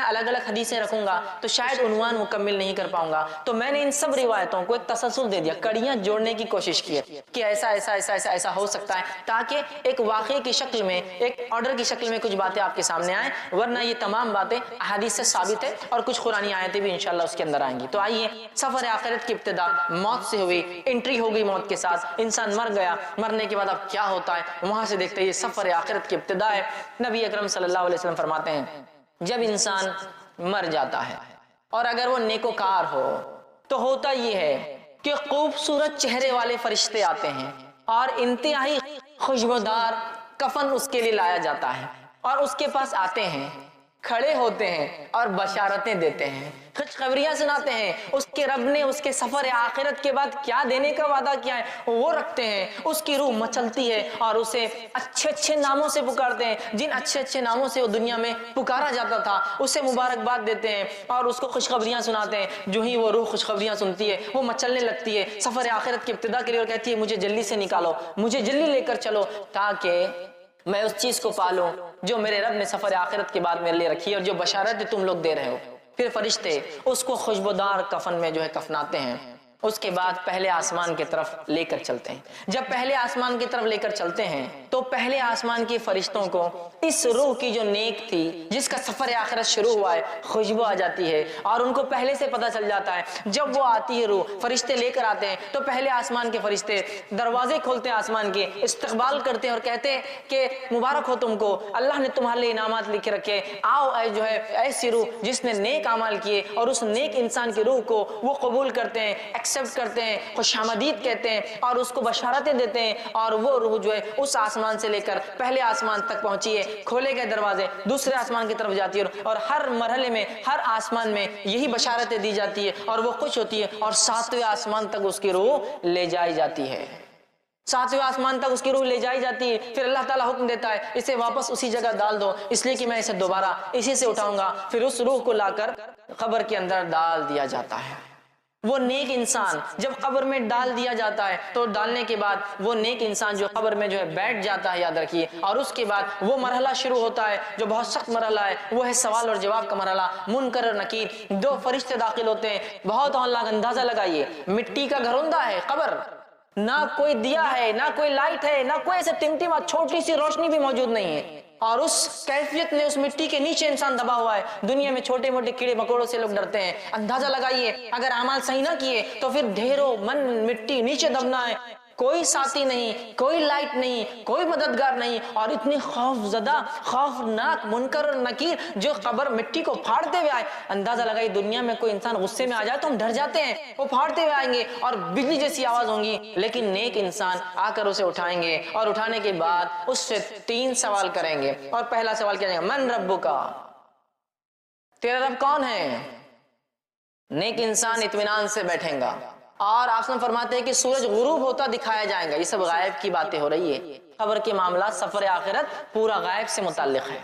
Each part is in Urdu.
الگ الگ حدیثیں رکھوں گا تو شاید عنوان مکمل نہیں کر پاؤں گا، تو میں نے ان سب روایتوں کو ایک تسلسل دے دیا، کڑیاں جوڑنے کی کوشش کی ہے کہ ایسا ایسا ایسا ایسا ایسا ہو سکتا ہے، تاکہ ایک واقعے کی شکل میں، ایک آرڈر کی شکل میں کچھ باتیں آپ کے سامنے آئیں، ورنہ یہ تمام باتیں احادیث سے ثابت ہے اور کچھ قرآنی آیتیں بھی انشاءاللہ اس کے اندر آئیں گی۔ تو آئیے، سفر آخرت کی ابتدا موت سے ہوئی، انٹری ہو گئی موت کے ساتھ، انسان مر گیا، مرنے کے بعد اب کیا ہوتا ہے وہاں سے دیکھتے ہیں۔ یہ سفر آخرت کی ابتدا ہے۔ نبی اکرم صلی اللہ علیہ وسلم فرماتے ہیں جب انسان مر جاتا ہے اور اگر وہ نیکوکار ہو تو ہوتا یہ ہے کہ خوبصورت چہرے والے فرشتے آتے ہیں اور انتہائی خوشبودار کفن اس کے لیے لایا جاتا ہے، اور اس کے پاس آتے ہیں، کھڑے ہوتے ہیں اور بشارتیں دیتے ہیں، خوشخبریاں سناتے ہیں۔ اس کے رب نے اس کے سفر آخرت کے بعد کیا دینے کا وعدہ کیا ہے وہ رکھتے ہیں۔ اس کی روح مچلتی ہے اور اسے اچھے اچھے ناموں سے پکارتے ہیں، جن اچھے اچھے ناموں سے وہ دنیا میں پکارا جاتا تھا اسے مبارکباد دیتے ہیں اور اس کو خوشخبریاں سناتے ہیں۔ جو ہی وہ روح خوشخبریاں سنتی ہے وہ مچلنے لگتی ہے سفر آخرت کی ابتدا کے لیے، اور کہتی ہے مجھے جلدی سے نکالو، مجھے جلدی لے کر چلو، تاکہ میں اس چیز کو پالوں جو میرے رب نے سفر آخرت کے بعد میرے لیے رکھی ہے اور جو بشارت تم لوگ دے رہے ہو۔ پھر فرشتے اس کو خوشبودار کفن میں جو ہے کفناتے ہیں، اس کے بعد پہلے آسمان کی طرف لے کر چلتے ہیں۔ جب پہلے آسمان کی طرف لے کر چلتے ہیں تو پہلے آسمان کے فرشتوں کو اس روح کی جو نیک تھی، جس کا سفر آخرت شروع ہوا ہے، خوشبو آ جاتی ہے، اور ان کو پہلے سے پتہ چل جاتا ہے۔ جب وہ آتی ہے روح، فرشتے لے کر آتے ہیں تو پہلے آسمان کے فرشتے دروازے کھولتے ہیں آسمان کے، استقبال کرتے ہیں اور کہتے ہیں کہ مبارک ہو تم کو، اللہ نے تمہارے لیے انعامات لکھ رکھے، آؤ اے جو ہے ایسی روح جس نے نیک اعمال کیے، اور اس نیک انسان کی روح کو وہ قبول کرتے ہیں، ایکسپٹ کرتے ہیں، خوش آمدید کہتے ہیں اور اس کو بشارتیں دیتے ہیں، اور وہ روح جو ہے اس آسمان سے لے کر پہلے آسمان تک پہنچی ہے، کھولے گئے دروازے دوسرے آسمان کی طرف جاتی ہے، اور ہر مرحلے میں ہر آسمان میں یہی بشارتیں دی جاتی ہے اور وہ خوش ہوتی ہے، اور 7ویں آسمان تک اس کی روح لے جائی جاتی ہے۔ 7ویں آسمان تک اس کی روح لے جائی جاتی ہے۔ پھر اللہ تعالیٰ حکم دیتا ہے اسے واپس اسی جگہ ڈال دو، اس لیے کہ میں اسے دوبارہ اسی سے اٹھاؤں گا۔ پھر اس روح کو لا کر قبر کے اندر ڈال دیا جاتا ہے۔ وہ نیک انسان جب قبر میں ڈال دیا جاتا ہے تو ڈالنے کے بعد وہ نیک انسان جو قبر میں جو ہے بیٹھ جاتا ہے، یاد رکھیے، اور اس کے بعد وہ مرحلہ شروع ہوتا ہے جو بہت سخت مرحلہ ہے، وہ ہے سوال اور جواب کا مرحلہ۔ منکر اور نکیر 2 فرشتے داخل ہوتے ہیں۔ بہت اندازہ لگائیے، مٹی کا گھروندہ ہے قبر، نہ کوئی دیا ہے، نہ کوئی لائٹ ہے، نہ کوئی ایسے ٹمٹما چھوٹی سی روشنی بھی موجود نہیں ہے، اور اس کیفیت میں اس مٹی کے نیچے انسان دبا ہوا ہے۔ دنیا میں چھوٹے موٹے کیڑے مکوڑوں سے لوگ ڈرتے ہیں، اندازہ لگائیے اگر اعمال صحیح نہ کیے تو پھر ڈھیروں من مٹی نیچے دبنا ہے، کوئی ساتھی نہیں، کوئی لائٹ نہیں، کوئی مددگار نہیں، اور اتنی خوف زدہ خوفناک منکر اور نکیر جو قبر مٹی کو پھاڑتے ہوئے آئے۔ اندازہ لگائیے دنیا میں کوئی انسان غصے میں آ جائے تو ہم ڈر جاتے ہیں، وہ پھاڑتے ہوئے آئیں گے اور بجلی جیسی آواز ہوں گی، لیکن نیک انسان آ کر اسے اٹھائیں گے، اور اٹھانے کے بعد اس سے 3 سوال کریں گے، اور پہلا سوال کیا جائے گا، من ربک، تیرا رب کون ہے؟ نیک انسان اطمینان سے بیٹھیں گا، اور آپ نے فرماتے ہیں کہ سورج غروب ہوتا دکھایا جائے گا۔ یہ سب غائب کی باتیں ہو رہی ہے، قبر کے معاملات سفر آخرت پورا غائب سے متعلق ہے۔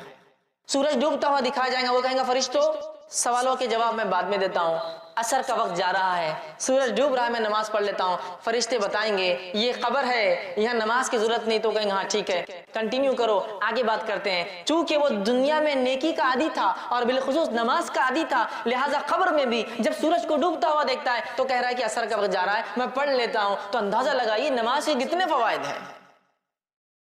سورج ڈوبتا ہوا دکھایا جائے گا، وہ کہیں گا فرشتوں سوالوں کے جواب میں بعد میں دیتا ہوں، عصر کا وقت جا رہا ہے، سورج ڈوب رہا ہے، میں نماز پڑھ لیتا ہوں۔ فرشتے بتائیں گے یہ قبر ہے، یہاں نماز کی ضرورت نہیں، تو کہیں گے ہاں ٹھیک ہے، کنٹینیو کرو، آگے بات کرتے ہیں۔ چونکہ وہ دنیا میں نیکی کا عادی تھا اور بالخصوص نماز کا عادی تھا، لہٰذا قبر میں بھی جب سورج کو ڈوبتا ہوا دیکھتا ہے تو کہہ رہا ہے کہ عصر کا وقت جا رہا ہے، میں پڑھ لیتا ہوں۔ تو اندازہ لگائیے نماز کے کتنے فوائد ہیں۔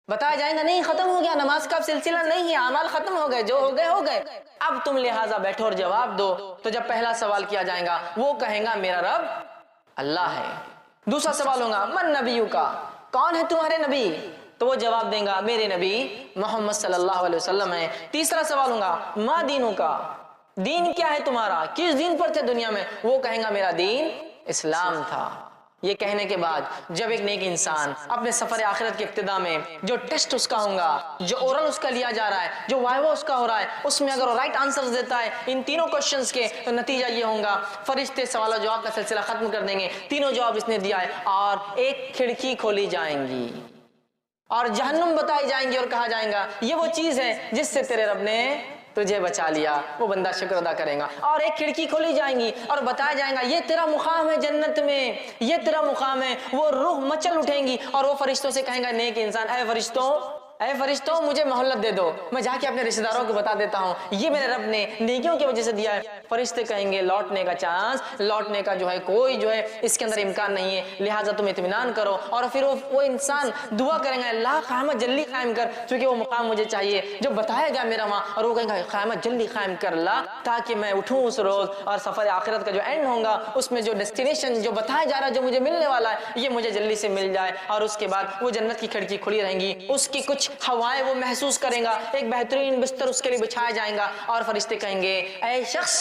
بتایا جائے گا نہیں ختم ہو گیا، نماز کا سلسلہ نہیں ہے، اعمال ختم ہو گئے، جو ہو گئے ہو گئے، اب تم لہٰذا بیٹھو اور جواب دو۔ تو جب پہلا سوال کیا جائے گا وہ کہیں گا میرا رب اللہ ہے۔ دوسرا سوال ہوگا من نبیو کا، کون ہے تمہارے نبی؟ تو وہ جواب دیں گا میرے نبی محمد صلی اللہ علیہ وسلم ہے۔ تیسرا سوال ہوگا ما دینو کا، دین کیا ہے تمہارا، کس دین پر تھے دنیا میں؟ وہ کہیں گا میرا دین اسلام تھا۔ یہ کہنے کے بعد جب ایک نیک انسان اپنے سفر آخرت کی ابتدا میں جو ٹیسٹ اس کا ہوگا، جو اورل اس کا لیا جا رہا ہے، جو وائوا اس کا ہو رہا ہے، اس میں اگر وہ رائٹ آنسر دیتا ہے ان تینوں کوشچنز کے، تو نتیجہ یہ ہوگا فرشتے سوال و جواب کا سلسلہ ختم کر دیں گے، تینوں جواب اس نے دیا ہے، اور ایک کھڑکی کھولی جائیں گی اور جہنم بتائی جائیں گی، اور کہا جائے گا یہ وہ چیز ہے جس سے تیرے رب نے تجھے بچا لیا۔ وہ بندہ شکر ادا کرے گا، اور ایک کھڑکی کھولی جائیں گی اور بتایا جائے گا یہ تیرا مقام ہے جنت میں، یہ تیرا مقام ہے۔ وہ روح مچل اٹھیں گی اور وہ فرشتوں سے کہیں گا نیک انسان، اے فرشتوں اے فرشتوں مجھے مہلت دے دو، میں جا کے اپنے رشتہ داروں کو بتا دیتا ہوں یہ میرے رب نے نیکیوں کی وجہ سے دیا ہے۔ فرشتے کہیں گے لوٹنے کا چانس، لوٹنے کا جو ہے کوئی جو ہے اس کے اندر امکان نہیں ہے، لہٰذا تم اطمینان کرو۔ اور پھر وہ انسان دعا کریں گے اللہ قیامت جلدی قائم کر، چونکہ وہ مقام مجھے چاہیے جو بتایا گیا میرا وہاں، اور وہ کہیں گے قیامت جلدی قائم کر اللہ تاکہ میں اٹھوں اس روز، اور سفر آخرت کا جو اینڈ ہوگا اس میں جو ڈیسٹینیشن جو بتایا جا رہا ہے جو مجھے ملنے والا ہے یہ مجھے جلدی سے مل جائے۔ اور اس کے بعد وہ جنت کی کھڑکی کھلی رہیں گی، اس کی کچھ ہوائیں وہ محسوس کریں گا، ایک بہترین بستر اس کے لیے بچھایا جائے گا، اور فرشتے کہیں گے اے شخص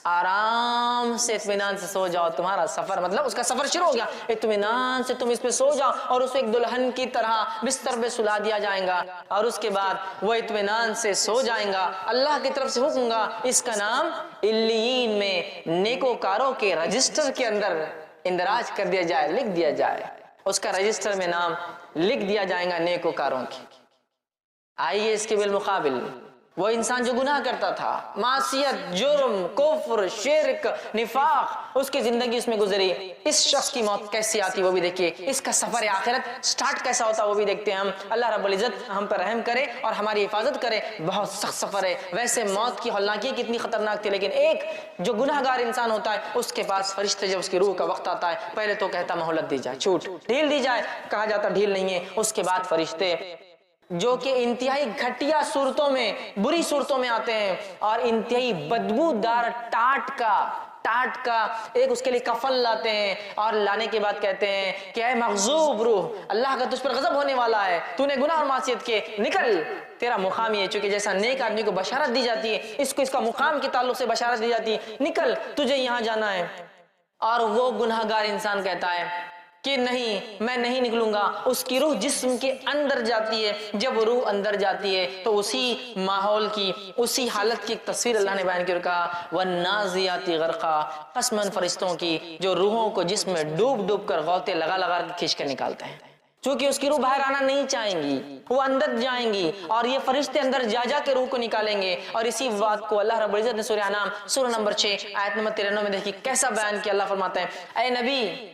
آرام سے اطمینان سے سو جاؤ، تمہارا سفر مطلب اس کا سفر شروع ہو گیا، اطمینان سے تم اس پہ سو جاؤ، اور اسے ایک دلہن کی طرح بستر پہ سلا دیا جائے گا، اور اس کے بعد وہ اطمینان سے سو جائیں گا۔ اللہ کی طرف سے حکم گا اس کا نام علیین میں نیکوکاروں کے رجسٹر کے اندر اندراج کر دیا جائے، لکھ دیا جائے، اس کا رجسٹر میں نام لکھ دیا جائے گا نیکوکاروں کی۔ آئیے اس کے بالمقابل وہ انسان جو گناہ کرتا تھا، معصیت، جرم، کفر، شرک، نفاق، اس کی زندگی اس میں گزری، اس شخص کی موت کیسی آتی وہ بھی دیکھیے، اس کا سفر آخرت سٹارٹ کیسا ہوتا وہ بھی دیکھتے ہیں ہم۔ اللہ رب العزت ہم پر رحم کرے اور ہماری حفاظت کرے۔ بہت سخت سفر ہے، ویسے موت کی ہولناکی کتنی خطرناک تھی، لیکن ایک جو گناہگار انسان ہوتا ہے اس کے پاس فرشتے جب اس کی روح کا وقت آتا ہے پہلے تو کہتا مہلت دی جائے، چھوٹ ڈھیل دی جائے، کہا جاتا ڈھیل نہیں ہے۔ اس کے بعد فرشتے جو کہ انتہائی گھٹیا صورتوں میں، بری صورتوں میں آتے ہیں، اور انتہائی بدبودار ٹاٹ کا ایک اس کے لیے کفن لاتے ہیں، اور لانے کے بعد کہتے ہیں کہ اے مغضوب روح، اللہ کا تجھ پر غضب ہونے والا ہے، تو نے گناہ اور معصیت کے، نکل، تیرا مقام یہ، چونکہ جیسا نیک آدمی کو بشارت دی جاتی ہے اس کو اس کا مقام کے تعلق سے بشارت دی جاتی ہے، نکل تجھے یہاں جانا ہے۔ اور وہ گناہگار انسان کہتا ہے کہ نہیں میں نہیں نکلوں گا، اس کی روح جسم کے اندر جاتی ہے، جب وہ روح اندر جاتی ہے تو اسی ماحول کی، اسی حالت کی ایک تصویر اللہ نے بیان کی اور کہا وَالنَّازِعَاتِ غَرْقًا، قسماً فرشتوں کی جو روحوں کو جسم میں ڈوب ڈوب کر غوطے لگا لگا کر کھینچ کر نکالتے ہیں، چونکہ اس کی روح باہر آنا نہیں چاہیں گی، وہ اندر جائیں گی، اور یہ فرشتے اندر جا جا کے روح کو نکالیں گے۔ اور اسی بات کو اللہ رب العزت نے سورہ انعام سورہ نمبر 6 آیت نمبر 93 میں دیکھیے کیسا بیان کیا۔ اللہ فرماتا ہے اے نبی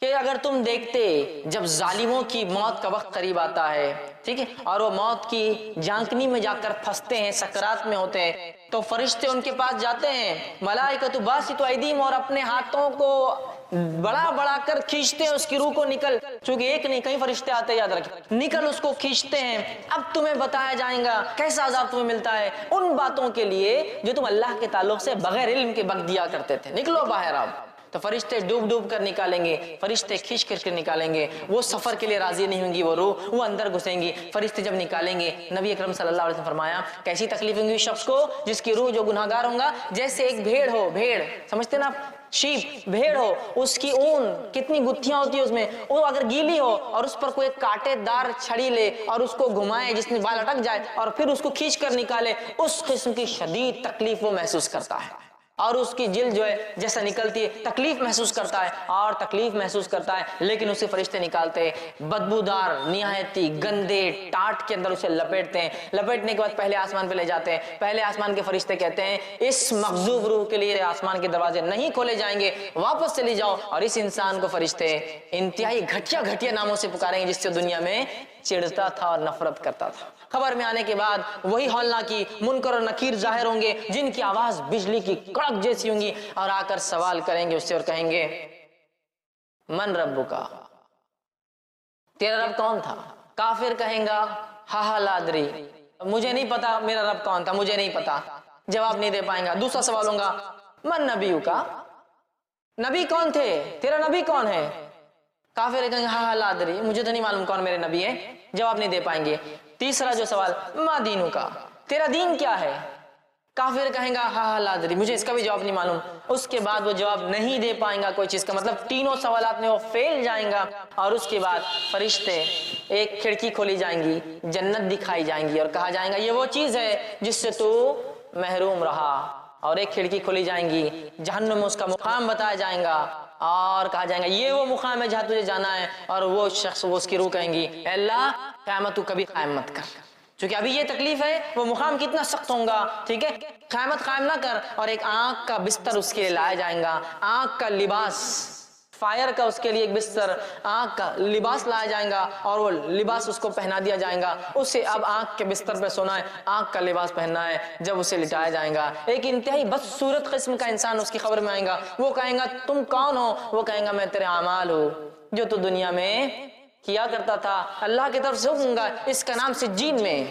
کہ اگر تم دیکھتے جب ظالموں کی موت کا وقت قریب آتا ہے، ٹھیک ہے، اور وہ موت کی جھانکنی میں جا کر پھنستے ہیں، سکرات میں ہوتے ہیں، تو فرشتے ان کے پاس جاتے ہیں، ملائکۃ باسطو ایدیہم، اور اپنے ہاتھوں کو بڑا بڑا کر کھینچتے ہیں اس کی روح کو، نکل، چونکہ ایک نہیں کئی فرشتے آتے ہیں، یاد رکھیں، نکل، اس کو کھینچتے ہیں۔ اب تمہیں بتایا جائے گا کیسا عذاب تمہیں ملتا ہے ان باتوں کے لیے جو تم اللہ کے تعلق سے بغیر علم کے بک دیا کرتے تھے، نکلو باہر اب۔ تو فرشتے ڈوب ڈوب کر نکالیں گے، فرشتے کھینچ کر نکالیں گے، وہ سفر کے لیے راضی نہیں ہوں گی، وہ روح وہ اندر گھسیں گی۔ فرشتے جب نکالیں گے، نبی اکرم صلی اللہ علیہ وسلم فرمایا کیسی تکلیف ہوں گی اس شخص کو جس کی روح جو گناہگار ہوگا، جیسے ایک بھیڑ ہو، بھیڑ سمجھتے نا شیپ، بھیڑ ہو، اس کی اون کتنی گتھیاں ہوتی ہیں اس میں، وہ اگر گیلی ہو اور اس پر کوئی کانٹے دار چھڑی لے اور اس کو گھمائے جس میں بال اٹک جائے اور پھر اس کو کھینچ کر نکالے، اس قسم کی شدید تکلیف وہ محسوس کرتا ہے، اور اس کی جلد جو ہے جیسا نکلتی ہے تکلیف محسوس کرتا ہے، اور تکلیف محسوس کرتا ہے، لیکن اسے فرشتے نکالتے ہیں بدبودار نہایتی گندے ٹاٹ کے اندر اسے لپیٹتے ہیں، لپیٹنے کے بعد پہلے آسمان پہ لے جاتے ہیں۔ پہلے آسمان کے فرشتے کہتے ہیں اس مغضوب روح کے لیے آسمان کے دروازے نہیں کھولے جائیں گے، واپس چلی جاؤ، اور اس انسان کو فرشتے انتہائی گھٹیا گھٹیا ناموں سے پکاریں گے جس سے دنیا میں چڑھتا تھا اور نفرت کرتا تھا۔ خبر میں آنے کے بعد وہی ہولناکی منکر اور نکیر ظاہر ہوں گے جن کی آواز بجلی کی کڑک جیسی ہوں گی، اور آ کر سوال کریں گے اس سے اور کہیں گے من ربکا، تیرا رب کون تھا؟ کافر کہیں گا ہا لا ادری، مجھے نہیں پتا میرا رب کون تھا، مجھے نہیں پتا، جواب نہیں دے پائیں گا۔ دوسرا سوال ہوگا من نبیکا، نبی کون تھے، تیرا نبی کون ہے؟ کافر کہیں گے ہا لا ادری، مجھے تو نہیں معلوم کون میرے نبی ہے، جواب نہیں دے پائیں گے۔ تیسرا جو سوال ما دینو کا، تیرا دین کیا ہے؟ کافر کہیں گا ہا لا ادری، مجھے اس کا بھی جواب نہیں معلوم۔ اس کے بعد وہ جواب نہیں دے پائیں گا کوئی چیز کا، مطلب تینوں سوالات میں وہ فیل جائیں گا، اور اس کے بعد فرشتے ایک کھڑکی کھولی جائیں گی، جنت دکھائی جائیں گی اور کہا جائیں گا یہ وہ چیز ہے جس سے تو محروم رہا، اور ایک کھڑکی کھولی جائیں گی، جہنم میں اس کا مقام بتایا جائیں گا اور کہا جائیں گا یہ وہ مقام ہے جہاں تجھے جانا ہے، اور وہ شخص وہ اس کی روح کہیں گی اے اللہ قیامت تو کبھی قائم مت کر، چونکہ ابھی یہ تکلیف ہے، وہ مقام کتنا سخت ہوگا، ٹھیک ہے، قیامت قائم نہ کر، اور ایک آنکھ کا بستر اس کے لیے لایا جائے گا، آنکھ کا لباس فائر کا اس کے لیے ایک بستر، آنکھ کا لباس لایا جائے گا اور وہ لباس اس کو پہنا دیا جائے گا، اسے اب آنکھ کے بستر پہ سونا ہے، آنکھ کا لباس پہننا ہے، جب اسے لٹایا جائے گا ایک انتہائی بدصورت قسم کا انسان اس کی خبر میں آئے گا، وہ کہیں گا تم کون ہو؟ وہ کہیں گا میں تیرے اعمال ہوں جو تو دنیا میں کیا کرتا تھا، اللہ کی طرف سے حکم گا، اس کا نام سجین میں،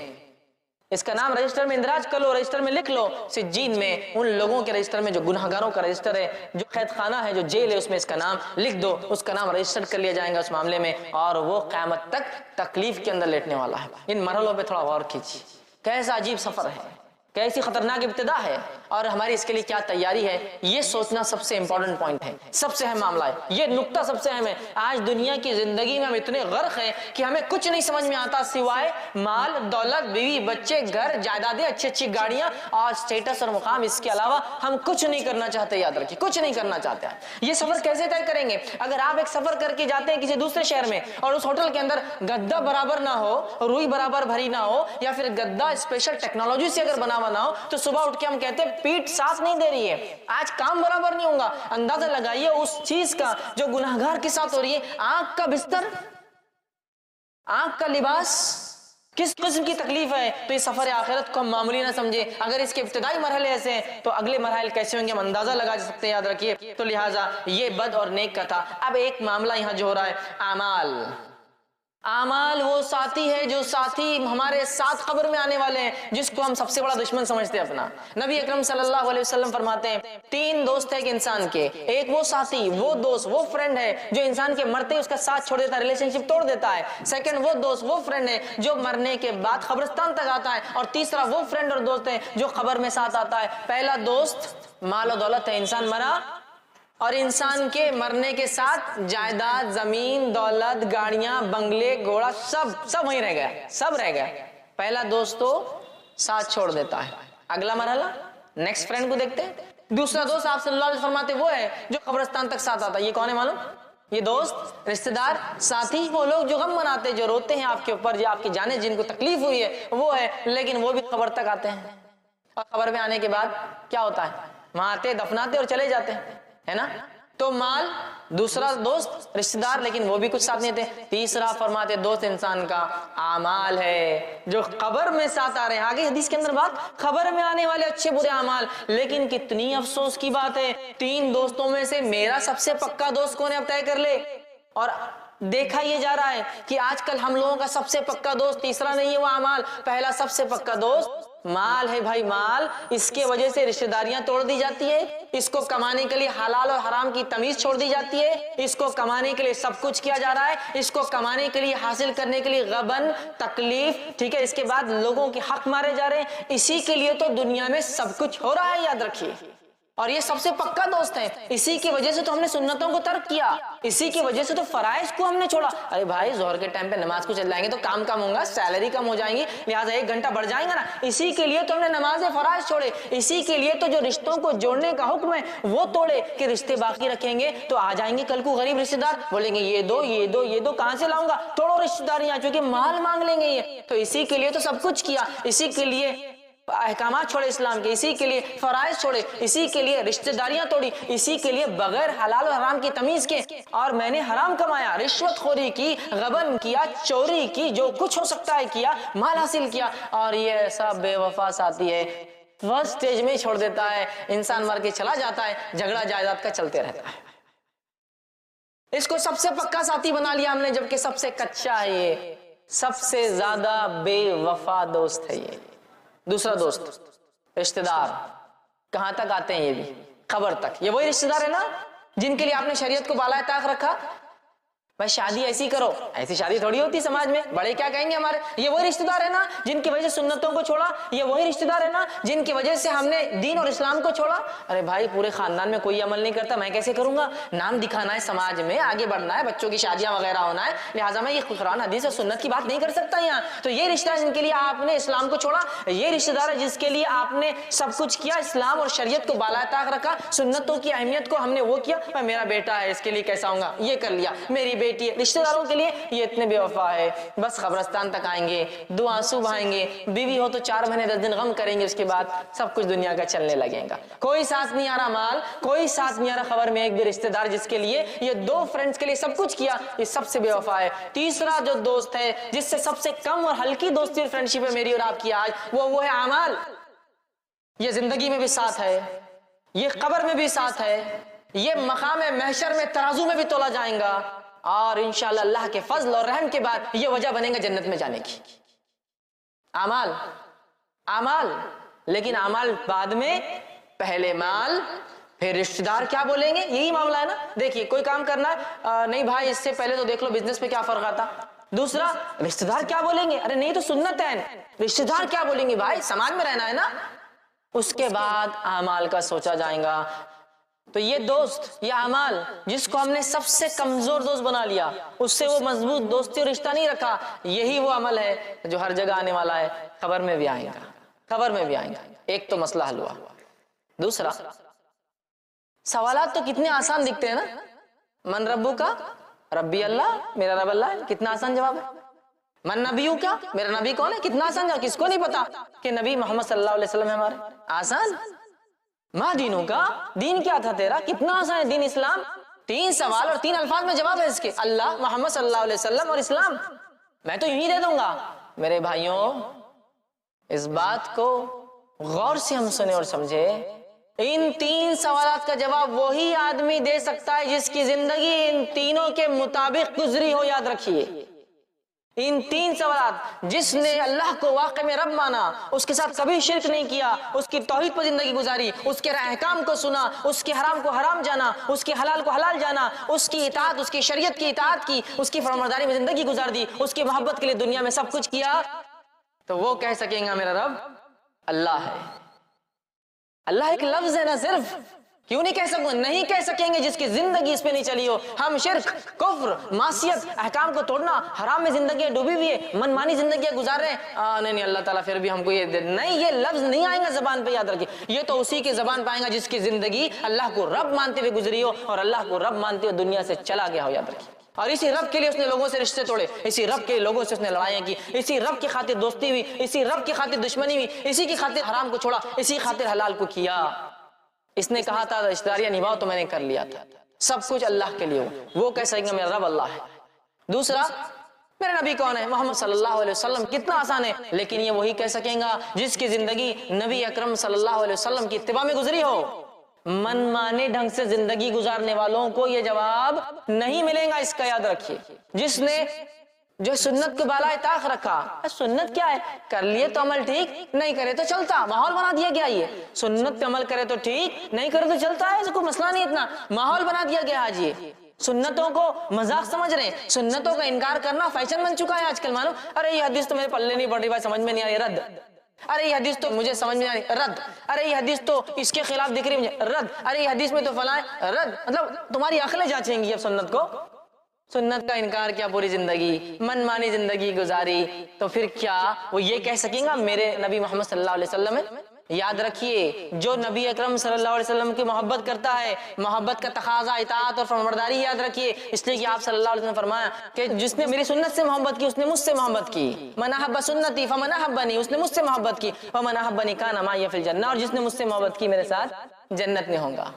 اس کا نام رجسٹر میں اندراج کر لو، رجسٹر میں لکھ لو، سجین میں ان لوگوں کے رجسٹر میں جو گناہگاروں کا رجسٹر ہے، جو قید خانہ ہے، جو جیل ہے، اس میں اس کا نام لکھ دو، اس کا نام رجسٹر کر لیا جائے گا اس معاملے میں، اور وہ قیامت تک تکلیف کے اندر لیٹنے والا ہے۔ ان مرحلوں پہ تھوڑا غور کیجیے، کیسا عجیب سفر ہے، کیسی خطرناک ابتدا ہے، اور ہماری اس کے لیے کیا تیاری ہے، یہ سوچنا سب سے امپورٹنٹ پوائنٹ ہے، سب سے اہم معاملہ ہے، یہ نقطہ سب سے اہم ہے۔ آج دنیا کی زندگی میں ہم اتنے غرق ہیں کہ ہمیں کچھ نہیں سمجھ میں آتا سوائے مال، دولت، بیوی، بچے، گھر، جائیدادیں، اچھی اچھی گاڑیاں اور اسٹیٹس اور مقام، اس کے علاوہ ہم کچھ نہیں کرنا چاہتے، یاد رکھیے کچھ نہیں کرنا چاہتے ہیں۔ یہ سفر کیسے طے کریں گے؟ اگر آپ ایک سفر کر کے جاتے ہیں کسی دوسرے شہر میں اور اس ہوٹل کے اندر گدا برابر نہ ہو، روئی برابر بھری نہ ہو، یا پھر گدا اسپیشل ٹیکنالوجی سے اگر بنا نہ ہو، تو صبح اٹھ کے ہم کہتے ہیں پیٹ ساتھ نہیں دے رہی ہے، آج کام برابر نہیں ہوگا۔ اندازہ لگائیے اس چیز کا جو گناہگار کے ساتھ ہو رہی ہے، آنکھ کا بستر، آنکھ کا لباس، کس قسم کی تکلیف ہے۔ تو یہ سفر آخرت کو ہم معمولی نہ سمجھے، اگر اس کے ابتدائی مرحلے ایسے ہیں تو اگلے مراحل کیسے ہوں گے ہم اندازہ لگا سکتے ہیں، یاد رکھیے۔ تو لہٰذا یہ بد اور نیک کا تھا۔ اب ایک معاملہ یہاں جو ہو رہا ہے، اعمال، اعمال وہ ساتھی ہے جو ساتھی ہمارے ساتھ قبر میں آنے والے ہیں، جس کو ہم سب سے بڑا دشمن سمجھتے ہیں اپنا۔ نبی اکرم صلی اللہ علیہ وسلم فرماتے ہیں تین دوست ہیں کہ انسان کے، ایک وہ ساتھی، وہ دوست، وہ فرینڈ ہے جو انسان کے مرتے اس کا ساتھ چھوڑ دیتا ہے، ریلیشن شپ توڑ دیتا ہے۔ سیکنڈ وہ دوست، وہ فرینڈ ہے جو مرنے کے بعد قبرستان تک آتا ہے، اور تیسرا وہ فرینڈ اور دوست ہے جو قبر میں ساتھ آتا ہے۔ پہلا دوست مال و دولت ہے، انسان مرا اور انسان کے مرنے کے ساتھ جائیداد، زمین، دولت، گاڑیاں، بنگلے، گھوڑا، سب وہیں رہ گیا، سب رہ گیا۔ پہلا دوست تو ساتھ چھوڑ دیتا ہے۔ اگلا مرحلہ نیکسٹ فرینڈ کو دیکھتے ہیں۔ دوسرا دوست آپ صلی اللہ علیہ وسلم فرماتے وہ ہے جو قبرستان تک ساتھ آتا ہے۔ یہ کون ہے معلوم؟ یہ دوست، رشتہ دار، ساتھی، وہ لوگ جو غم مناتے، جو روتے ہیں آپ کے اوپر، جو آپ کی جانیں جن کو تکلیف ہوئی ہے وہ ہے، لیکن وہ بھی قبر تک آتے ہیں، اور قبر میں آنے کے بعد کیا ہوتا ہے؟ وہاں آتے، دفناتے اور چلے جاتے ہیں، ہے نا؟ تو مال، دوسرا دوست، رشتہ دار، لیکن وہ بھی کچھ ساتھ نہیں تھے۔ تیسرا فرماتے دوست انسان کا اعمال ہے جو قبر میں ساتھ آ رہے ہیں۔ آگے حدیث کے اندر بات، قبر میں آنے والے اچھے برے اعمال، لیکن کتنی افسوس کی بات ہے، تین دوستوں میں سے میرا سب سے پکا دوست کون ہے اب طے کر لے۔ اور دیکھا یہ جا رہا ہے کہ آج کل ہم لوگوں کا سب سے پکا دوست تیسرا نہیں ہے وہ اعمال، پہلا سب سے پکا دوست مال ہے بھائی، مال۔ اس کے وجہ سے رشتہ داریاں توڑ دی جاتی ہے، اس کو کمانے کے لیے حلال اور حرام کی تمیز چھوڑ دی جاتی ہے، اس کو کمانے کے لیے سب کچھ کیا جا رہا ہے، اس کو کمانے کے لیے، حاصل کرنے کے لیے غبن، تکلیف، ٹھیک ہے، اس کے بعد لوگوں کے حق مارے جا رہے ہیں، اسی کے لیے تو دنیا میں سب کچھ ہو رہا ہے، یاد رکھیے۔ اور یہ سب سے پکا دوست ہے، اسی کی وجہ سے تو ہم نے سنتوں کو ترک کیا، اسی کی وجہ سے تو فرائض کو ہم نے چھوڑا۔ ارے بھائی ظہر کے ٹائم پہ نماز کو چل جائیں گے تو کام کم ہوگا، سیلری کم ہو جائیں گی، لہٰذا 1 گھنٹہ بڑھ جائیں گا نا، اسی کے لیے تو ہم نے نماز فرائض چھوڑے، اسی کے لیے تو جو رشتوں کو جوڑنے کا حکم ہے وہ توڑے کہ رشتے باقی رکھیں گے تو آ جائیں گے کل کو غریب رشتہ دار، بولیں گے یہ دو یہ دو یہ دو، کہاں سے لاؤں گا، توڑو رشتہ داریاں، چونکہ مال مانگ لیں گے یہ، تو اسی کے لیے تو سب کچھ کیا، اسی کے لیے احکامات چھوڑے اسلام کے، اسی کے لیے فرائض چھوڑے، اسی کے لیے رشتہ داریاں توڑی، اسی کے لیے بغیر حلال و حرام کی تمیز کے، اور میں نے حرام کمایا، رشوت خوری کی، غبن کیا، چوری کی، جو کچھ ہو سکتا ہے کیا، مال حاصل کیا، اور یہ ایسا بے وفا ساتھی ہے فرسٹ سٹیج میں چھوڑ دیتا ہے، انسان مر کے چلا جاتا ہے، جھگڑا جائیداد کا چلتے رہتا ہے۔ اس کو سب سے پکا ساتھی بنا لیا ہم نے، جبکہ سب سے کچا ہے، یہ سب سے زیادہ بے وفا دوست ہے یہ۔ دوسرا دوست رشتہ دار، کہاں تک آتے ہیں؟ یہ بھی قبر تک۔ یہ وہی رشتہ دار ہے نا جن کے لیے آپ نے شریعت کو بالائے طاق رکھا، بھائی شادی ایسی کرو، ایسی شادی تھوڑی ہوتی سماج میں، بڑے کیا کہیں گے ہمارے۔ یہ وہی رشتہ دار ہے نا جن کی وجہ سے سنتوں کو چھوڑا، یہ وہی رشتہ دار ہے نا جن کی وجہ سے ہم نے دین اور اسلام کو چھوڑا۔ ارے بھائی پورے خاندان میں کوئی عمل نہیں کرتا، میں کیسے کروں گا؟ نام دکھانا ہے سماج میں، آگے بڑھنا ہے، بچوں کی شادیاں وغیرہ ہونا ہے، لہٰذا میں یہ قرآن حدیث اور سنت کی بات نہیں کر سکتا یہاں۔ تو یہ رشتہ ہے جن کے لیے آپ نے اسلام کو چھوڑا، یہ رشتہ دار ہے جس کے لیے آپ نے سب کچھ کیا، اسلام اور شریعت کو بالائے طاق رکھا، سنتوں کی اہمیت کو ہم نے وہ کیا۔ میرا بیٹا ہے اس کے لیے کیسا ہوں گا، یہ کر لیا، میری بیٹی ہے. رشتہ داروں کے لیے یہ اتنے بے وفا ہے, بس قبرستان تک آئیں گے, 2 آنسو بہائیں گے, بیوی ہو تو 4 مہینے 10 دن غم کریں گے, اس کے بعد سب کچھ دنیا کا چلنے لگے گا. کوئی ساتھ نہیں آ رہا مال, کوئی ساتھ نہیں آ رہا خبر میں ایک بھی رشتہ دار جس کے لیے یہ 2 فرینڈز کے لیے سب کچھ کیا, یہ سب سے بے وفا ہے. تیسرا جو دوست ہے جس سے سب سے کم اور ہلکی دوستی اور فرینڈشپ ہے میری اور آپ کی آج, وہ ہے اعمال. یہ زندگی میں بھی ساتھ ہے, یہ قبر میں بھی ساتھ ہے, یہ مقام محشر میں ترازو میں بھی تولا جائیں گا, اور انشاءاللہ اللہ کے فضل اور رحم کے بعد یہ وجہ بنے گا جنت میں جانے کی. اعمال, اعمال, لیکن اعمال بعد میں, پہلے مال پھر رشتہ دار کیا بولیں گے, یہی معاملہ ہے نا. دیکھیے کوئی کام کرنا ہے, نہیں بھائی اس سے پہلے تو دیکھ لو بزنس پہ کیا فرق آتا. دوسرا رشتہ دار کیا بولیں گے, ارے نہیں تو سنت ہے, رشتہ دار کیا بولیں گے بھائی, سماج میں رہنا ہے نا. اس کے بعد اعمال کا سوچا جائے گا. تو یہ دوست, یہ اعمال جس کو ہم نے سب سے کمزور دوست بنا لیا, اس سے وہ مضبوط دوستی اور رشتہ نہیں رکھا, یہی وہ عمل ہے جو ہر جگہ آنے والا ہے, قبر میں بھی آئے گا, قبر میں بھی آئے گا. ایک تو مسئلہ حل ہوا. دوسرا, سوالات تو کتنے آسان دکھتے ہیں نا. من ربو کا, ربی اللہ, میرا رب اللہ ہے, کتنا آسان جواب ہے. من نبیو کا, میرا نبی کون ہے, کتنا آسان جواب. کس کو نہیں پتا کہ نبی محمد صلی اللہ علیہ وسلم ہے ہمارے, آسان. ماں دینوں کا, دین کیا تھا تیرا, کتنا آسان ہے دین اسلام. 3 سوال اور 3 الفاظ میں جواب ہے اس کے, اللہ, محمد صلی اللہ علیہ وسلم اور اسلام. میں تو یہی دے دوں گا. میرے بھائیوں, اس بات کو غور سے ہم سنیں اور سمجھے. ان 3 سوالات کا جواب وہی آدمی دے سکتا ہے جس کی زندگی ان تینوں کے مطابق گزری ہو. یاد رکھیے, ان 3 سوالات, جس نے اللہ کو واقع میں رب مانا, اس کے ساتھ کبھی شرک نہیں کیا, اس کی توحید پر زندگی گزاری, اس کے احکام کو سنا, اس کے حرام کو حرام جانا, اس کے حلال کو حلال جانا, اس کی اطاعت, اس کی شریعت کی اطاعت کی, اس کی فرمانبرداری میں زندگی گزار دی, اس کی محبت کے لیے دنیا میں سب کچھ کیا, تو وہ کہہ سکیں گا میرا رب اللہ ہے. اللہ ایک لفظ ہے نا صرف, کیوں نہیں کہہ سکوں, نہیں کہہ سکیں گے جس کی زندگی اس پہ نہیں چلی ہو. ہم شرک, کفر, معصیت, احکام کو توڑنا, حرام میں زندگیاں ڈوبی ہوئی ہے, من مانی زندگیاں گزار رہے ہیں, نہیں اللہ تعالیٰ پھر بھی ہم کو یہ نہیں, یہ لفظ نہیں آئے گا زبان پہ. یاد رکھیے, یہ تو اسی کی زبان پہ آئے گا جس کی زندگی اللہ کو رب مانتے ہوئے گزری ہو, اور اللہ کو رب مانتے ہوئے دنیا سے چلا گیا ہو. یاد رکھیے, اور اسی رب کے لیے اس نے لوگوں سے رشتے توڑے, اسی رب کے لوگوں سے اس نے لڑائیاں کی, اسی رب کی خاطر دوستی ہوئی, اسی رب کی خاطر دشمنی ہوئی, اسی کی خاطر حرام کو چھوڑا, اسی خاطر حلال کو کیا. اس نے کہا تھا رشتہ داریاں نبھاؤ, تو میں نے کر لیا تھا. سب کچھ اللہ کے لیے ہو. وہ کہہ سکیں گے میرا رب اللہ ہے. دوسرا, میرا نبی کون ہے, محمد صلی اللہ علیہ وسلم, کتنا آسان ہے. لیکن یہ وہی کہہ سکیں گا جس کی زندگی نبی اکرم صلی اللہ علیہ وسلم کی اتباع میں گزری ہو. من مانے ڈھنگ سے زندگی گزارنے والوں کو یہ جواب نہیں ملے گا, اس کا یاد رکھیے. جس نے جو سنت کو بالائے طاق رکھا, سنت کیا ہے, کر لیے تو عمل ٹھیک, نہیں کرے تو چلتا, ماحول بنا دیا گیا. یہ سنت پہ عمل کرے تو ٹھیک, نہیں کرے تو چلتا ہے, اس کو مسئلہ نہیں, اتنا ماحول بنا دیا گیا. آج یہ سنتوں کو مذاق سمجھ رہے ہیں, سنتوں کا انکار کرنا فیشن بن چکا ہے آج کل. معلوم, ارے یہ حدیث تو میرے پلے نہیں پڑ رہی بھائی, سمجھ میں نہیں آ رہی, رد. ارے یہ حدیث تو مجھے سمجھ میں نہیں آ رہی, رد. ارے یہ حدیث تو اس کے خلاف دکھ رہی مجھے, رد. ارے یہ حدیث میں تو فلاں, رد. مطلب تمہاری عقلیں جانچیں گی اب سنت کو. سنت کا انکار کیا, پوری زندگی من مانی زندگی گزاری, تو پھر کیا وہ یہ کہہ سکیں گا میرے نبی محمد صلی اللہ علیہ وسلم ہے. یاد رکھیے, جو نبی اکرم صلی اللہ علیہ وسلم کی محبت کرتا ہے, محبت کا تقاضا اطاعت اور فرمانبرداری. یاد رکھیے, اس لیے کہ آپ صلی اللہ علیہ وسلم نے فرمایا کہ جس نے میری سنت سے محبت کی اس نے مجھ سے محبت کی. من احب سنتی فمن احبنی, اس نے مجھ سے محبت کی. ومن احبنی کان معی فی الجنہ, اور جس نے مجھ سے محبت کی میرے ساتھ جنت میں ہوگا.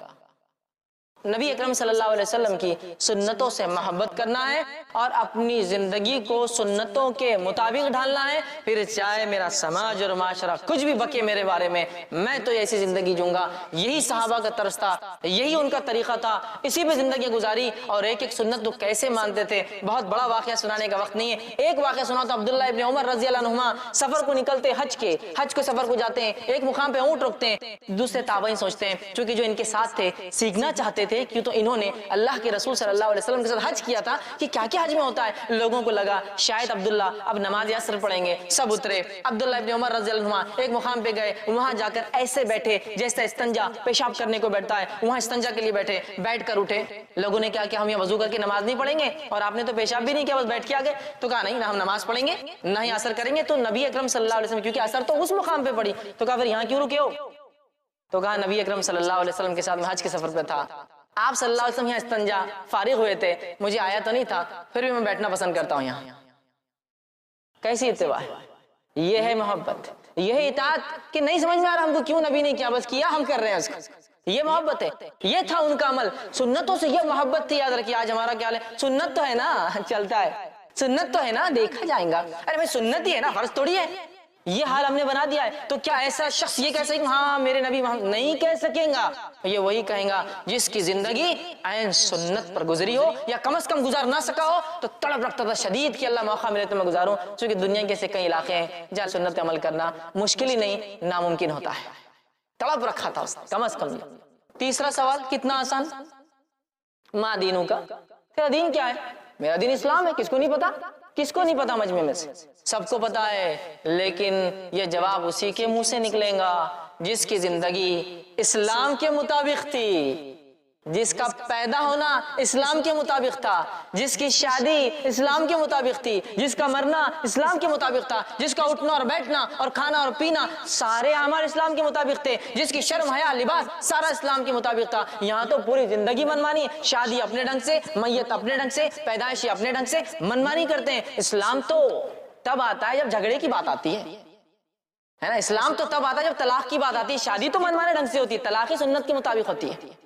نبی اکرم صلی اللہ علیہ وسلم کی سنتوں سے محبت کرنا ہے اور اپنی زندگی کو سنتوں کے مطابق ڈھالنا ہے. پھر چاہے میرا سماج اور معاشرہ کچھ بھی بکے میرے بارے میں تو ایسی زندگی جوں گا. یہی صحابہ کا طرز تھا, یہی ان کا طریقہ تھا, اسی پہ زندگی گزاری. اور ایک ایک سنت تو کیسے مانتے تھے, بہت بڑا واقعہ سنانے کا وقت نہیں ہے. ایک واقعہ سنا تو عبداللہ ابن عمر رضی اللہ عنہما سفر کو نکلتے, حج کو سفر کو جاتے ہیں, ایک مقام پہ اونٹ روکتے ہیں. دوسرے تابعین سوچتے ہیں چونکہ جو ان کے ساتھ تھے سیکھنا چاہتے تھے, کیوں تو انہوں نے اللہ کے رسول صلی اللہ علیہ وسلم کے ساتھ حج کیا تھا کہ کیا کیا حج میں ہوتا ہے. لوگوں کو لگا شاید عبداللہ اب نماز عصر پڑھیں گے, سب اترے. عبداللہ ابن عمر رضی اللہ عنہ ایک مقام پہ گئے, وہاں جا کر ایسے بیٹھے جیسے استنجا پیشاب کرنے کو بیٹھتا ہے, وہاں استنجا کے لیے بیٹھے, بیٹھ کر اٹھے. لوگوں نے کہا کہ ہم یہ وضو کر کے نماز نہیں پڑھیں گے, اور آپ نے تو پیشاب بھی نہیں کیا, بس بیٹھ کے آگے. تو کہا نہیں, نہ ہم نماز پڑھیں گے نہ ہی عصر کریں گے. تو نبی اکرم صلی اللہ علیہ وسلم, کیونکہ عصر تو اس مقام پہ پڑھی, تو کہا پھر یہاں کیوں رکے ہو. تو کہا نبی اکرم صلی اللہ علیہ وسلم کے ساتھ میں حج کے سفر پہ تھا, آپ صلی اللہ علیہ وسلم یہاں استنجا فارغ ہوئے تھے، مجھے آیا تو نہیں تھا، پھر بھی میں بیٹھنا پسند کرتا ہوں یہاں. کیسی اتباع ہے؟ یہ ہے محبت، یہ ہے اطاعت کہ نہیں سمجھ میں آ رہا ہم کو کیوں نبی نے کیا، بس کیا ہم کر رہے ہیں اس کو. یہ محبت ہے، یہ تھا ان کا عمل. سنتوں سے یہ محبت تھی. یاد رکھیے آج ہمارا کیا ہے، سنت تو ہے نا، چلتا ہے، سنت تو ہے نا، دیکھا جائے گا. ارے بھائی سنت ہی ہے نا، فرض تھوڑی ہے. یہ حال ہم نے بنا دیا ہے. تو کیا ایسا شخص یہ کہہ سکے ہاں میرے نبی محمد؟ نہیں کہہ سکیں گا. یہ وہی کہیں گا جس کی زندگی عین سنت پر گزری ہو، یا کم از کم گزار نہ سکا ہو تو تڑپ رکھتا تھا شدید کہ اللہ موقع ملے تو میں گزاروں. چونکہ دنیا کے ایسے کئی علاقے ہیں جہاں سنت عمل کرنا مشکل ہی نہیں، ناممکن ہوتا ہے. تڑپ رکھا تھا اس نے کم از کم. تیسرا سوال کتنا آسان، ما دینوں کا، تیرا دین کیا ہے؟ میرا دین اسلام ہے. کس کو نہیں پتا؟ کس کو نہیں پتا مجمع میں سے؟ سب کو پتا ہے. لیکن یہ جواب اسی کے منہ سے نکلے گا جس کی زندگی اسلام کے مطابق تھی، جس کا پیدا ہونا اسلام کے مطابق تھا، جس کی شادی اسلام کے مطابق تھی، جس کا مرنا اسلام کے مطابق تھا، جس کا اٹھنا اور بیٹھنا اور کھانا اور پینا سارے اعمال اسلام کے مطابق تھے، جس کی شرم حیا لباس سارا اسلام کے مطابق تھا. یہاں تو پوری زندگی منمانی، شادی اپنے ڈھنگ سے، میت اپنے ڈھنگ سے، پیدائشی اپنے ڈھنگ سے منمانی کرتے ہیں. اسلام تو تب آتا ہے جب جھگڑے کی بات آتی ہے نا. اسلام تو تب آتا ہے جب طلاق کی بات آتی ہے. شادی تو منمانے ڈھنگ سے ہوتی ہے، طلاق ہی سنت کے مطابق ہوتی ہے.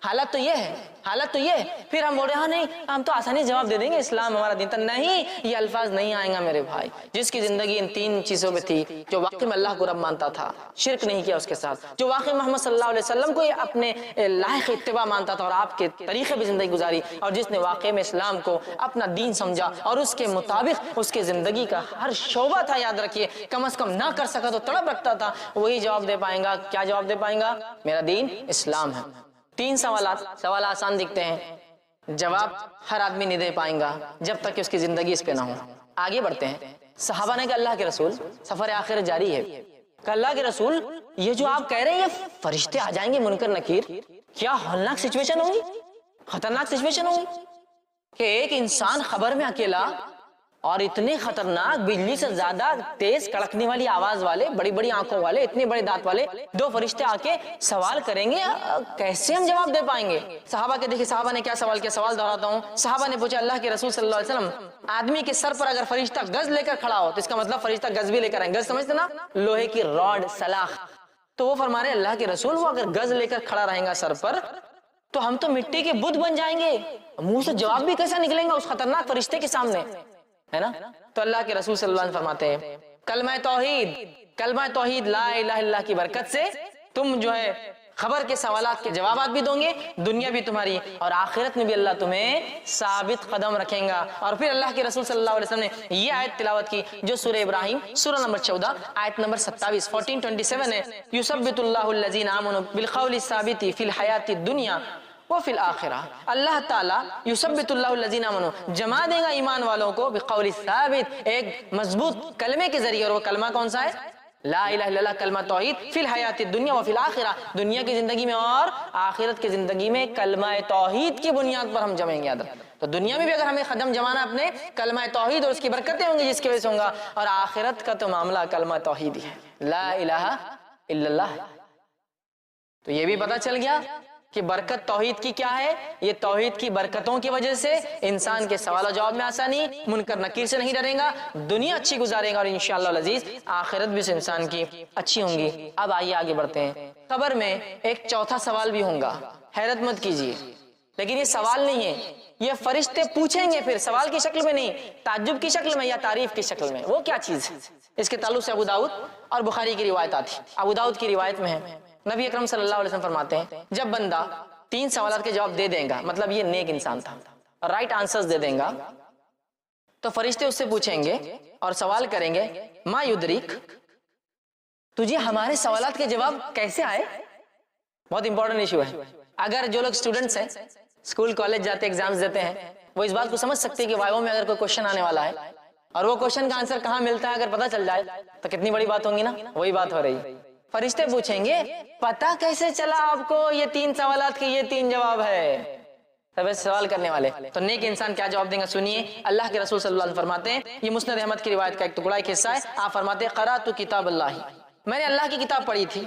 حالت تو یہ ہے، حالت تو یہ ہے. پھر ہم بول رہے ہاں نہیں ہم تو آسانی جواب دے دیں گے اسلام ہمارا دین تھا. نہیں، یہ الفاظ نہیں آئیں گا میرے بھائی. جس کی زندگی ان تین چیزوں میں تھی، جو واقعی میں اللہ کو رب مانتا تھا، شرک نہیں کیا اس کے ساتھ، جو واقعی محمد صلی اللہ علیہ وسلم کو اپنے لائق اتباع مانتا تھا اور آپ کے طریقے بھی زندگی گزاری، اور جس نے واقعی میں اسلام کو اپنا دین سمجھا اور اس کے مطابق اس کے زندگی کا ہر شعبہ تھا. یاد رکھیے کم از کم نہ کر سکا تو تڑپ رکھتا تھا، وہی جواب دے پائیں گا. کیا جواب دے پائیں گا؟ میرا دین اسلام ہے. تین سوال آسان دکھتے ہیں، جواب ہر آدمی نہیں دے پائیں گا جب تک کہ اس کی زندگی اس پہ نہ ہو. آگے بڑھتے ہیں. صحابہ نے کہا اللہ کے رسول، سفر آخرت جاری ہے، کہ اللہ کے رسول یہ جو آپ کہہ رہے ہیں یہ فرشتے آ جائیں گے منکر نکیر، کیا ہولناک سچویشن ہوگی، خطرناک سچویشن ہوگی کہ ایک انسان خبر میں اکیلا اور اتنے خطرناک بجلی سے زیادہ تیز کڑکنے والی آواز والے، بڑی بڑی آنکھوں والے، اتنے بڑے دانت والے دو فرشتے آ کے سوال کریں گے، کیسے ہم جواب دے پائیں گے؟ صحابہ کے دیکھیں صحابہ نے کیا سوال کیا، سوال دہراتا ہوں. صحابہ نے پوچھا اللہ کے رسول صلی اللہ علیہ وسلم، آدمی کے سر پر اگر فرشتہ گز لے کر کھڑا ہو تو اس کا مطلب فرشتہ گز بھی لے کر آئیں. گز سمجھتے نا، لوہے کی راڈ، سلاخ. تو وہ فرما رہے اللہ کے رسول وہ اگر گز لے کر کھڑا رہیں گا سر پر تو ہم تو مٹی کے بدھ بن جائیں گے. منہ سے جواب بھی کیسا نکلیں گا اس خطرناک فرشتے کے سامنے، ہے نا؟ تو اللہ کے رسول صلی اللہ علیہ وسلم فرماتے ہیں کلمہ توحید لا الہ الا اللہ کی برکت سے تم جو ہے خبر کے سوالات کے جوابات بھی دوں گے، دنیا بھی تمہاری اور آخرت میں بھی اللہ تمہیں ثابت قدم رکھیں گا. اور پھر اللہ کے رسول صلی اللہ علیہ وسلم نے یہ آیت تلاوت کی جو سورہ ابراہیم سورہ نمبر 14 آیت نمبر 27 1427 ہے، یثبت اللہ الذین آمنوا بالقول الثابت فی الحیات الدنیا وفی الآخرہ. اللہ تعالیٰ یثبت اللہ الذین آمنوا جمع دے گا ایمان والوں کو بقول ثابت، ایک مضبوط کلمے کے ذریعے. اور وہ کلمہ کون سا ہے؟ لا الہ الا اللہ، کلمہ توحید، فی الحیات الدنیا وفی الآخرہ، دنیا کی زندگی میں اور آخرت کی زندگی میں کلمہ توحید کی بنیاد پر ہم جمیں گے. تو دنیا میں بھی اگر ہمیں قدم جمانا اپنے کلمہ توحید اور اس کی برکتیں ہوں گی جس کی وجہ سے ہوں گا، اور آخرت کا تو معاملہ کلمہ توحید ہی ہے، لا الہ الا اللہ. تو یہ بھی پتہ چل گیا کہ برکت توحید کی کیا ہے. یہ توحید کی برکتوں کی وجہ سے انسان کے سوال و جواب میں آسانی، منکر نکیر سے نہیں ڈرے گا، دنیا اچھی گزارے گا اور انشاءاللہ العزیز آخرت بھی سے انسان کی اچھی ہوں گی. اب آئیے آگے بڑھتے ہیں. قبر میں ایک چوتھا سوال بھی ہوگا، حیرت مت کیجیے، لیکن یہ سوال نہیں ہے، یہ فرشتے پوچھیں گے. پھر سوال کی شکل میں نہیں، تعجب کی شکل میں یا تعریف کی شکل میں. وہ کیا چیز ہے؟ اس کے تعلق سے ابو داؤد اور بخاری کی روایت آتی. ابو داؤد کی روایت میں ہے، نبی اکرم صلی اللہ علیہ وسلم فرماتے ہیں جب بندہ 3 سوالات کے جواب دے دے گا، مطلب یہ نیک انسان تھا، رائٹ آنسرز دے دے گا، تو فرشتے اس سے پوچھیں گے اور سوال کریں گے ما یدریک، تجھے ہمارے سوالات کے جواب کیسے آئے؟ بہت امپورٹنٹ ایشو ہے. اگر جو لوگ اسٹوڈنٹس ہیں، اسکول کالج جاتے ایگزامز دیتے ہیں، وہ اس بات کو سمجھ سکتے ہیں کہ وائیو میں اگر کوئی کوشچن آنے والا ہے اور وہ کوشچن کا آنسر کہاں ملتا ہے اگر پتہ چل جائے تو کتنی بڑی بات ہوگی نا. وہی بات ہو رہی. فرشتے پوچھیں گے پتہ کیسے چلا آپ کو یہ 3 سوالات کے یہ 3 جواب ہے؟ تب سوال کرنے والے تو نیک انسان کیا جواب دیں گا سنیے. اللہ کے رسول صلی اللہ علیہ وسلم فرماتے ہیں، یہ مسند احمد کی روایت کا ایک ٹکڑا ایک حصہ ہے. آپ فرماتے ہیں قرأت کتاب اللہ، میں نے اللہ کی کتاب پڑھی تھی.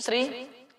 3